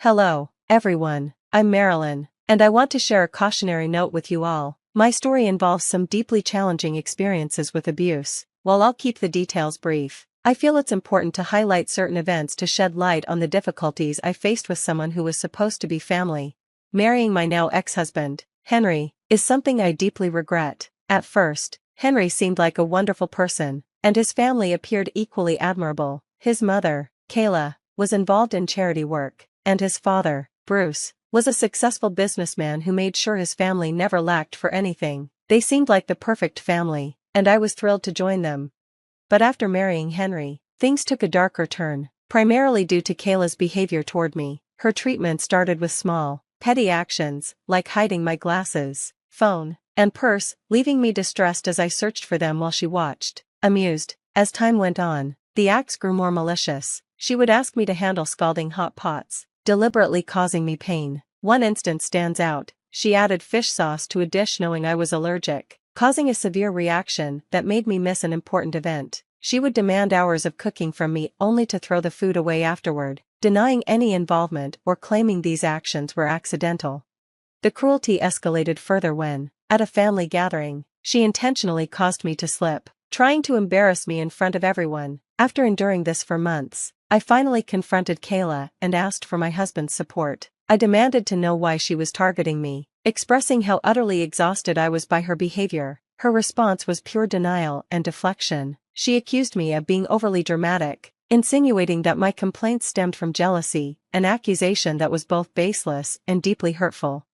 Hello, everyone. I'm Marilyn, and I want to share a cautionary note with you all. My story involves some deeply challenging experiences with abuse. While I'll keep the details brief, I feel it's important to highlight certain events to shed light on the difficulties I faced with someone who was supposed to be family. Marrying my now ex-husband, Henry, is something I deeply regret. At first, Henry seemed like a wonderful person, and his family appeared equally admirable. His mother, Kayla, was involved in charity work, and his father, Bruce, was a successful businessman who made sure his family never lacked for anything. They seemed like the perfect family, and I was thrilled to join them. But after marrying Henry, things took a darker turn, primarily due to Kayla's behavior toward me. Her treatment started with small, petty actions, like hiding my glasses, phone, and purse, leaving me distressed as I searched for them while she watched, amused. As time went on, the acts grew more malicious. She would ask me to handle scalding hot pots, deliberately causing me pain. One instance stands out. She added fish sauce to a dish knowing I was allergic, causing a severe reaction that made me miss an important event. She would demand hours of cooking from me only to throw the food away afterward, denying any involvement or claiming these actions were accidental. The cruelty escalated further when, at a family gathering, she intentionally caused me to slip, trying to embarrass me in front of everyone. After enduring this for months, I finally confronted Kayla and asked for my husband's support. I demanded to know why she was targeting me, expressing how utterly exhausted I was by her behavior. Her response was pure denial and deflection. She accused me of being overly dramatic, insinuating that my complaints stemmed from jealousy, an accusation that was both baseless and deeply hurtful.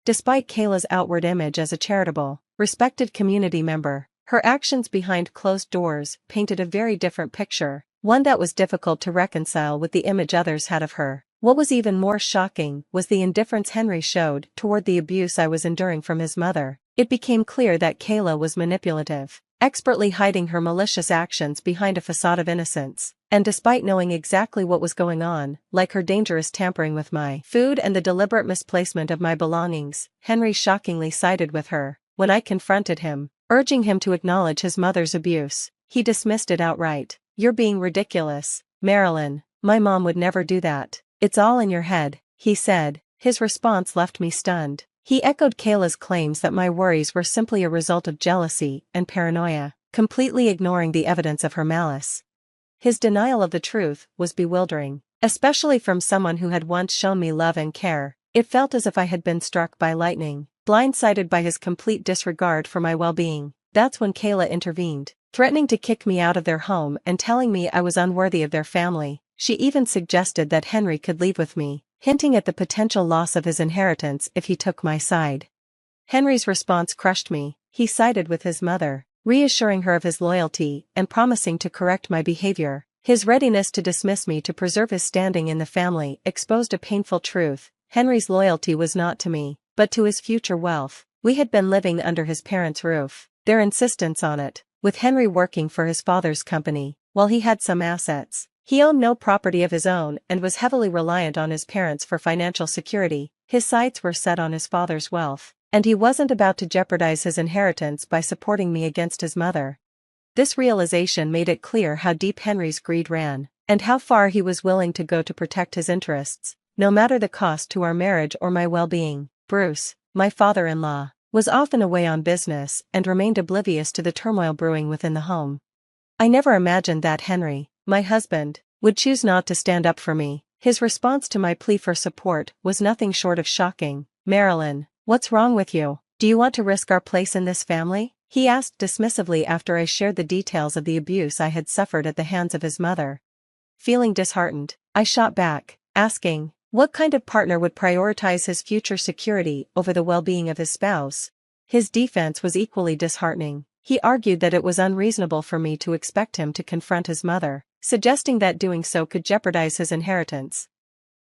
Despite Kayla's outward image as a charitable, respected community member, her actions behind closed doors painted a very different picture, one that was difficult to reconcile with the image others had of her. What was even more shocking was the indifference Henry showed toward the abuse I was enduring from his mother. It became clear that Kayla was manipulative, expertly hiding her malicious actions behind a facade of innocence. And despite knowing exactly what was going on, like her dangerous tampering with my food and the deliberate misplacement of my belongings, Henry shockingly sided with her. When I confronted him, urging him to acknowledge his mother's abuse, he dismissed it outright. "You're being ridiculous, Marilyn. My mom would never do that. It's all in your head," he said. His response left me stunned. He echoed Kayla's claims that my worries were simply a result of jealousy and paranoia, completely ignoring the evidence of her malice. His denial of the truth was bewildering, especially from someone who had once shown me love and care. It felt as if I had been struck by lightning, blindsided by his complete disregard for my well-being. That's when Kayla intervened, threatening to kick me out of their home and telling me I was unworthy of their family. She even suggested that Henry could leave with me, hinting at the potential loss of his inheritance if he took my side. Henry's response crushed me. He sided with his mother, reassuring her of his loyalty and promising to correct my behavior. His readiness to dismiss me to preserve his standing in the family exposed a painful truth. Henry's loyalty was not to me, but to his future wealth. We had been living under his parents' roof, their insistence on it, with Henry working for his father's company. While he had some assets, he owned no property of his own and was heavily reliant on his parents for financial security. His sights were set on his father's wealth, and he wasn't about to jeopardize his inheritance by supporting me against his mother. This realization made it clear how deep Henry's greed ran, and how far he was willing to go to protect his interests, no matter the cost to our marriage or my well-being. Bruce, my father-in-law, was often away on business and remained oblivious to the turmoil brewing within the home. I never imagined that Henry, my husband, would choose not to stand up for me. His response to my plea for support was nothing short of shocking. "Marilyn, what's wrong with you? Do you want to risk our place in this family?" he asked dismissively after I shared the details of the abuse I had suffered at the hands of his mother. Feeling disheartened, I shot back, asking, what kind of partner would prioritize his future security over the well-being of his spouse? His defense was equally disheartening. He argued that it was unreasonable for me to expect him to confront his mother, suggesting that doing so could jeopardize his inheritance.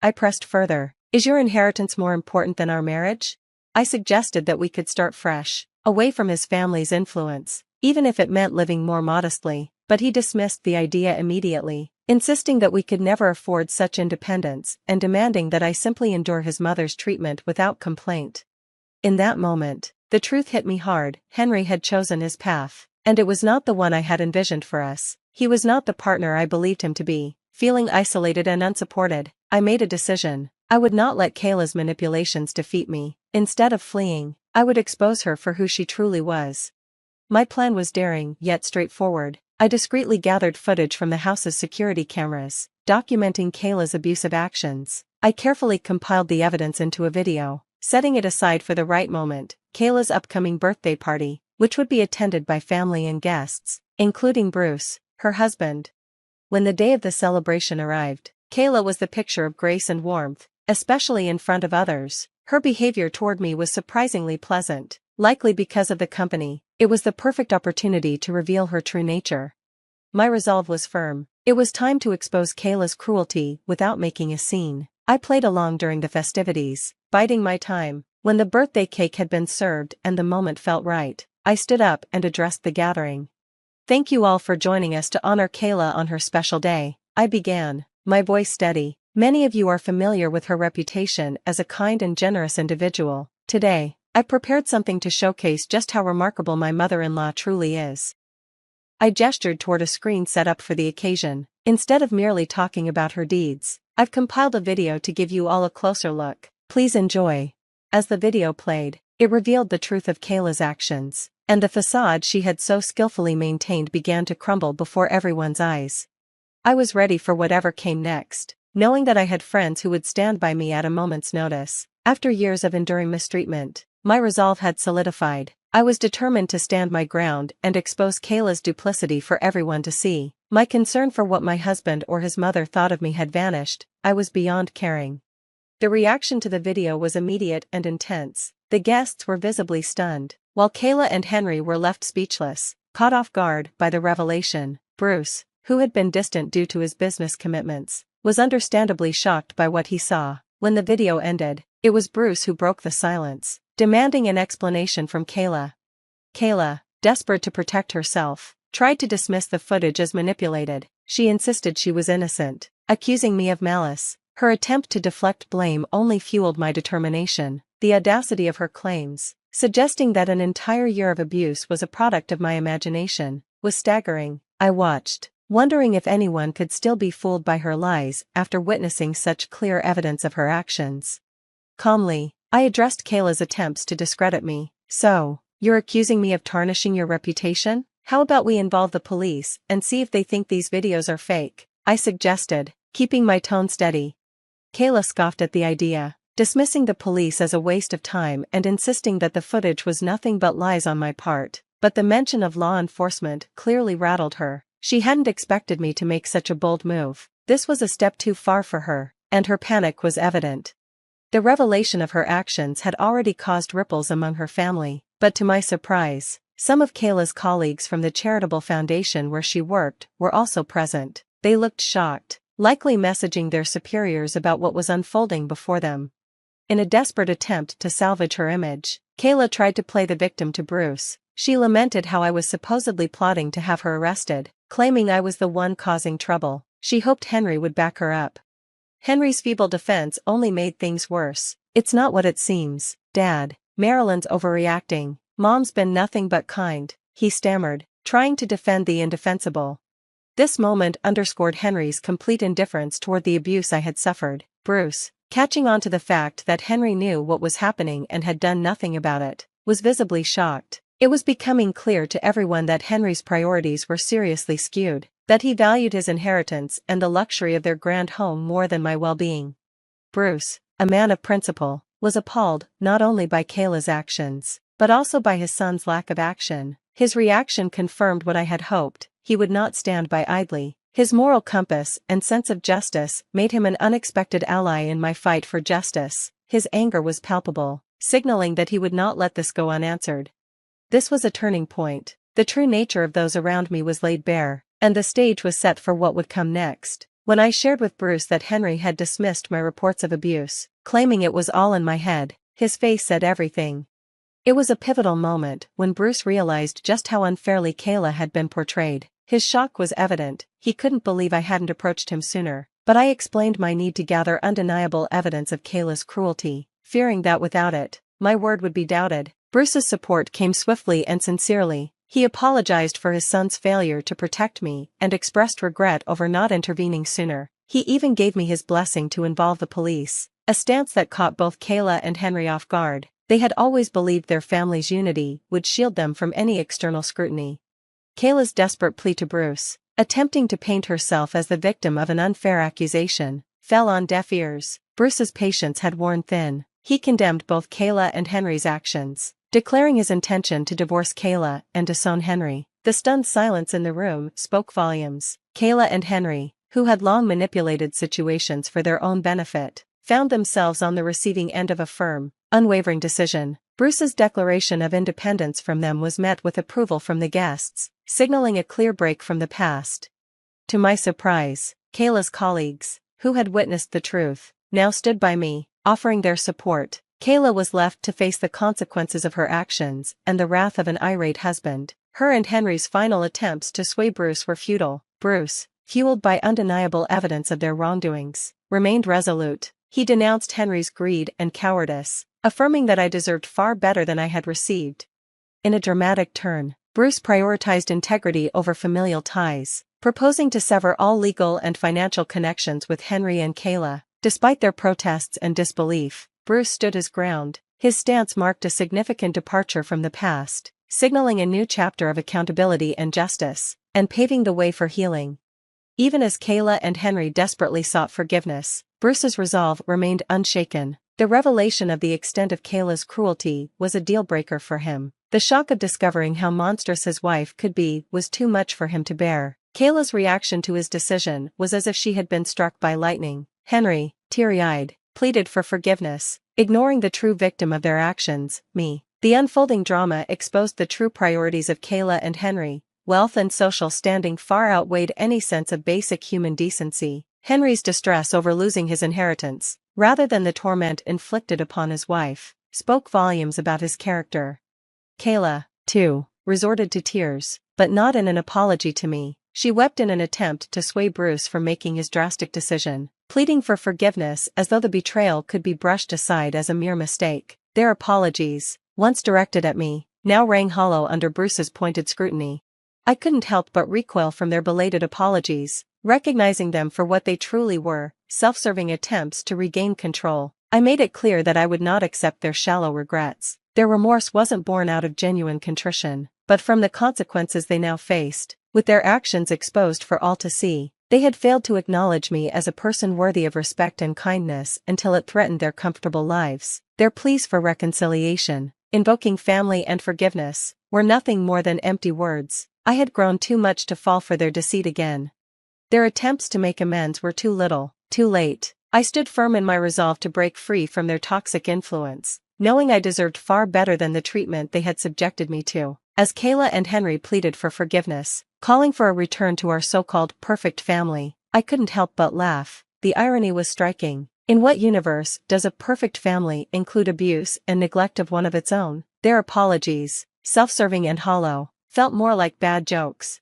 I pressed further. "Is your inheritance more important than our marriage?" I suggested that we could start fresh, away from his family's influence, even if it meant living more modestly, but he dismissed the idea immediately, insisting that we could never afford such independence and demanding that I simply endure his mother's treatment without complaint. In that moment, the truth hit me hard. Henry had chosen his path, and it was not the one I had envisioned for us. He was not the partner I believed him to be. Feeling isolated and unsupported, I made a decision. I would not let Kayla's manipulations defeat me. Instead of fleeing, I would expose her for who she truly was. My plan was daring yet straightforward. I discreetly gathered footage from the house's security cameras, documenting Kayla's abusive actions. I carefully compiled the evidence into a video, setting it aside for the right moment, Kayla's upcoming birthday party, which would be attended by family and guests, including Bruce, her husband. When the day of the celebration arrived, Kayla was the picture of grace and warmth, especially in front of others. Her behavior toward me was surprisingly pleasant, likely because of the company. It was the perfect opportunity to reveal her true nature. My resolve was firm. It was time to expose Kayla's cruelty without making a scene. I played along during the festivities, biding my time. When the birthday cake had been served and the moment felt right, I stood up and addressed the gathering. "Thank you all for joining us to honor Kayla on her special day," I began, my voice steady. "Many of you are familiar with her reputation as a kind and generous individual. Today, I prepared something to showcase just how remarkable my mother-in-law truly is." I gestured toward a screen set up for the occasion. Instead of merely talking about her deeds, I've compiled a video to give you all a closer look. Please enjoy. As the video played, it revealed the truth of Kayla's actions, and the facade she had so skillfully maintained began to crumble before everyone's eyes. I was ready for whatever came next, knowing that I had friends who would stand by me at a moment's notice. After years of enduring mistreatment, my resolve had solidified. I was determined to stand my ground and expose Kayla's duplicity for everyone to see. My concern for what my husband or his mother thought of me had vanished. I was beyond caring. The reaction to the video was immediate and intense. The guests were visibly stunned, while Kayla and Henry were left speechless, caught off guard by the revelation. Bruce, who had been distant due to his business commitments, was understandably shocked by what he saw. When the video ended, it was Bruce who broke the silence, demanding an explanation from Kayla. Kayla, desperate to protect herself, tried to dismiss the footage as manipulated. She insisted she was innocent, accusing me of malice. Her attempt to deflect blame only fueled my determination. The audacity of her claims, suggesting that an entire year of abuse was a product of my imagination, was staggering. I watched, wondering if anyone could still be fooled by her lies after witnessing such clear evidence of her actions. Calmly, I addressed Kayla's attempts to discredit me. "So, you're accusing me of tarnishing your reputation? How about we involve the police and see if they think these videos are fake?" I suggested, keeping my tone steady. Kayla scoffed at the idea, dismissing the police as a waste of time and insisting that the footage was nothing but lies on my part. But the mention of law enforcement clearly rattled her. She hadn't expected me to make such a bold move. This was a step too far for her, and her panic was evident. The revelation of her actions had already caused ripples among her family, but to my surprise, some of Kayla's colleagues from the charitable foundation where she worked were also present. They looked shocked, likely messaging their superiors about what was unfolding before them. In a desperate attempt to salvage her image, Kayla tried to play the victim to Bruce. She lamented how I was supposedly plotting to have her arrested, claiming I was the one causing trouble. She hoped Henry would back her up. Henry's feeble defense only made things worse. "It's not what it seems, Dad. Marilyn's overreacting. Mom's been nothing but kind," he stammered, trying to defend the indefensible. This moment underscored Henry's complete indifference toward the abuse I had suffered. Bruce, catching on to the fact that Henry knew what was happening and had done nothing about it, was visibly shocked. It was becoming clear to everyone that Henry's priorities were seriously skewed, that he valued his inheritance and the luxury of their grand home more than my well-being. Bruce, a man of principle, was appalled not only by Kayla's actions, but also by his son's lack of action. His reaction confirmed what I had hoped. He would not stand by idly. His moral compass and sense of justice made him an unexpected ally in my fight for justice. His anger was palpable, signaling that he would not let this go unanswered. This was a turning point. The true nature of those around me was laid bare, and the stage was set for what would come next. When I shared with Bruce that Henry had dismissed my reports of abuse, claiming it was all in my head, his face said everything. It was a pivotal moment when Bruce realized just how unfairly Kayla had been portrayed. His shock was evident. He couldn't believe I hadn't approached him sooner, but I explained my need to gather undeniable evidence of Kayla's cruelty, fearing that without it, my word would be doubted. Bruce's support came swiftly and sincerely. He apologized for his son's failure to protect me and expressed regret over not intervening sooner. He even gave me his blessing to involve the police. a stance that caught both Kayla and Henry off guard. They had always believed their family's unity would shield them from any external scrutiny. Kayla's desperate plea to Bruce, attempting to paint herself as the victim of an unfair accusation, fell on deaf ears. Bruce's patience had worn thin. He condemned both Kayla and Henry's actions, declaring his intention to divorce Kayla and disown Henry. The stunned silence in the room spoke volumes. Kayla and Henry, who had long manipulated situations for their own benefit, found themselves on the receiving end of a firm, unwavering decision. Bruce's declaration of independence from them was met with approval from the guests, signaling a clear break from the past. To my surprise, Kayla's colleagues, who had witnessed the truth, now stood by me, offering their support. Kayla was left to face the consequences of her actions and the wrath of an irate husband. Her and Henry's final attempts to sway Bruce were futile. Bruce, fueled by undeniable evidence of their wrongdoings, remained resolute. He denounced Henry's greed and cowardice, affirming that I deserved far better than I had received. In a dramatic turn, Bruce prioritized integrity over familial ties, proposing to sever all legal and financial connections with Henry and Kayla. Despite their protests and disbelief, Bruce stood his ground. His stance marked a significant departure from the past, signaling a new chapter of accountability and justice, and paving the way for healing. Even as Kayla and Henry desperately sought forgiveness, Bruce's resolve remained unshaken. The revelation of the extent of Kayla's cruelty was a deal-breaker for him. The shock of discovering how monstrous his wife could be was too much for him to bear. Kayla's reaction to his decision was as if she had been struck by lightning. Henry, teary-eyed, pleaded for forgiveness, ignoring the true victim of their actions, me. The unfolding drama exposed the true priorities of Kayla and Henry. Wealth and social standing far outweighed any sense of basic human decency. Henry's distress over losing his inheritance, rather than the torment inflicted upon his wife, spoke volumes about his character. Kayla, too, resorted to tears, but not in an apology to me. She wept in an attempt to sway Bruce from making his drastic decision, pleading for forgiveness as though the betrayal could be brushed aside as a mere mistake. Their apologies, once directed at me, now rang hollow under Bruce's pointed scrutiny. I couldn't help but recoil from their belated apologies, recognizing them for what they truly were, self-serving attempts to regain control. I made it clear that I would not accept their shallow regrets. Their remorse wasn't born out of genuine contrition, but from the consequences they now faced. With their actions exposed for all to see, they had failed to acknowledge me as a person worthy of respect and kindness until it threatened their comfortable lives. Their pleas for reconciliation, invoking family and forgiveness, were nothing more than empty words. I had grown too much to fall for their deceit again. Their attempts to make amends were too little, too late. I stood firm in my resolve to break free from their toxic influence, knowing I deserved far better than the treatment they had subjected me to. As Kayla and Henry pleaded for forgiveness, calling for a return to our so-called perfect family, I couldn't help but laugh. The irony was striking. In what universe does a perfect family include abuse and neglect of one of its own? Their apologies, self-serving and hollow, felt more like bad jokes.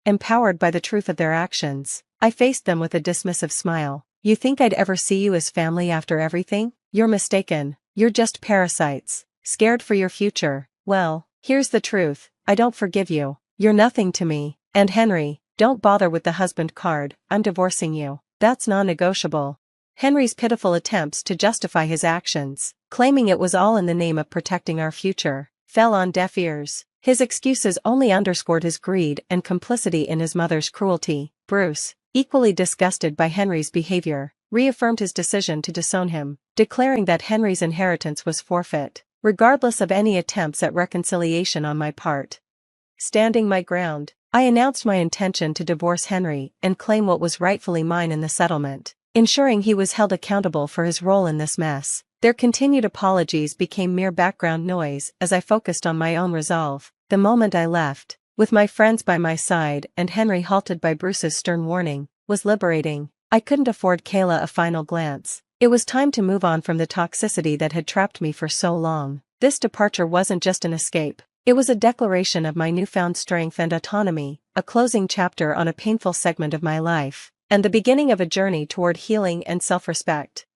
Empowered by the truth of their actions, I faced them with a dismissive smile. You think I'd ever see you as family after everything? You're mistaken. You're just parasites, scared for your future. Well, here's the truth. I don't forgive you. You're nothing to me. And Henry, don't bother with the husband card. I'm divorcing you. That's non-negotiable. Henry's pitiful attempts to justify his actions, claiming it was all in the name of protecting our future, fell on deaf ears. His excuses only underscored his greed and complicity in his mother's cruelty. Bruce, equally disgusted by Henry's behavior, reaffirmed his decision to disown him, declaring that Henry's inheritance was forfeit, regardless of any attempts at reconciliation on my part. Standing my ground, I announced my intention to divorce Henry and claim what was rightfully mine in the settlement, ensuring he was held accountable for his role in this mess. Their continued apologies became mere background noise as I focused on my own resolve. The moment I left, with my friends by my side and Henry halted by Bruce's stern warning, was liberating. I couldn't afford Kayla a final glance. It was time to move on from the toxicity that had trapped me for so long. This departure wasn't just an escape. It was a declaration of my newfound strength and autonomy, a closing chapter on a painful segment of my life, and the beginning of a journey toward healing and self-respect.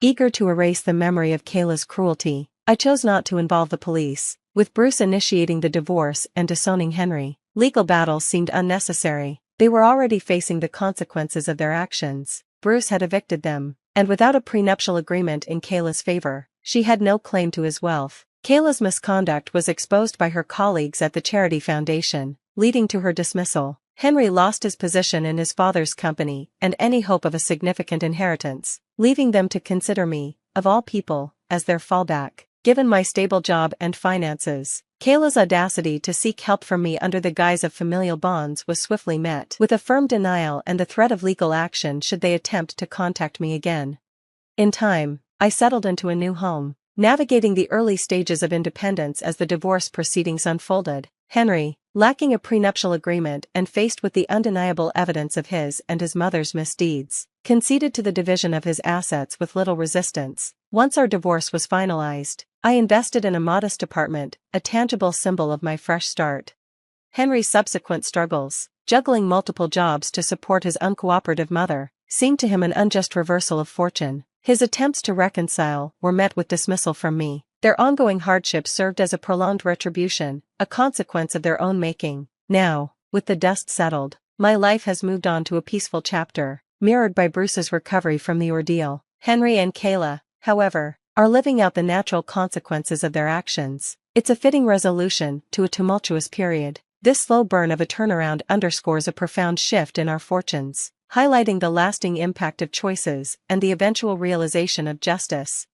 Eager to erase the memory of Kayla's cruelty, I chose not to involve the police. With Bruce initiating the divorce and disowning Henry, legal battles seemed unnecessary. They were already facing the consequences of their actions. Bruce had evicted them, and without a prenuptial agreement in Kayla's favor, she had no claim to his wealth. Kayla's misconduct was exposed by her colleagues at the charity foundation, leading to her dismissal. Henry lost his position in his father's company and any hope of a significant inheritance, leaving them to consider me, of all people, as their fallback. Given my stable job and finances, Kayla's audacity to seek help from me under the guise of familial bonds was swiftly met with a firm denial and the threat of legal action should they attempt to contact me again. In time, I settled into a new home, navigating the early stages of independence as the divorce proceedings unfolded. Henry, lacking a prenuptial agreement and faced with the undeniable evidence of his and his mother's misdeeds, conceded to the division of his assets with little resistance. Once our divorce was finalized, I invested in a modest apartment, a tangible symbol of my fresh start. Henry's subsequent struggles, juggling multiple jobs to support his uncooperative mother, seemed to him an unjust reversal of fortune. His attempts to reconcile were met with dismissal from me. Their ongoing hardship served as a prolonged retribution, a consequence of their own making. Now, with the dust settled, my life has moved on to a peaceful chapter, mirrored by Bruce's recovery from the ordeal. Henry and Kayla, however, are living out the natural consequences of their actions. It's a fitting resolution to a tumultuous period. This slow burn of a turnaround underscores a profound shift in our fortunes, highlighting the lasting impact of choices and the eventual realization of justice.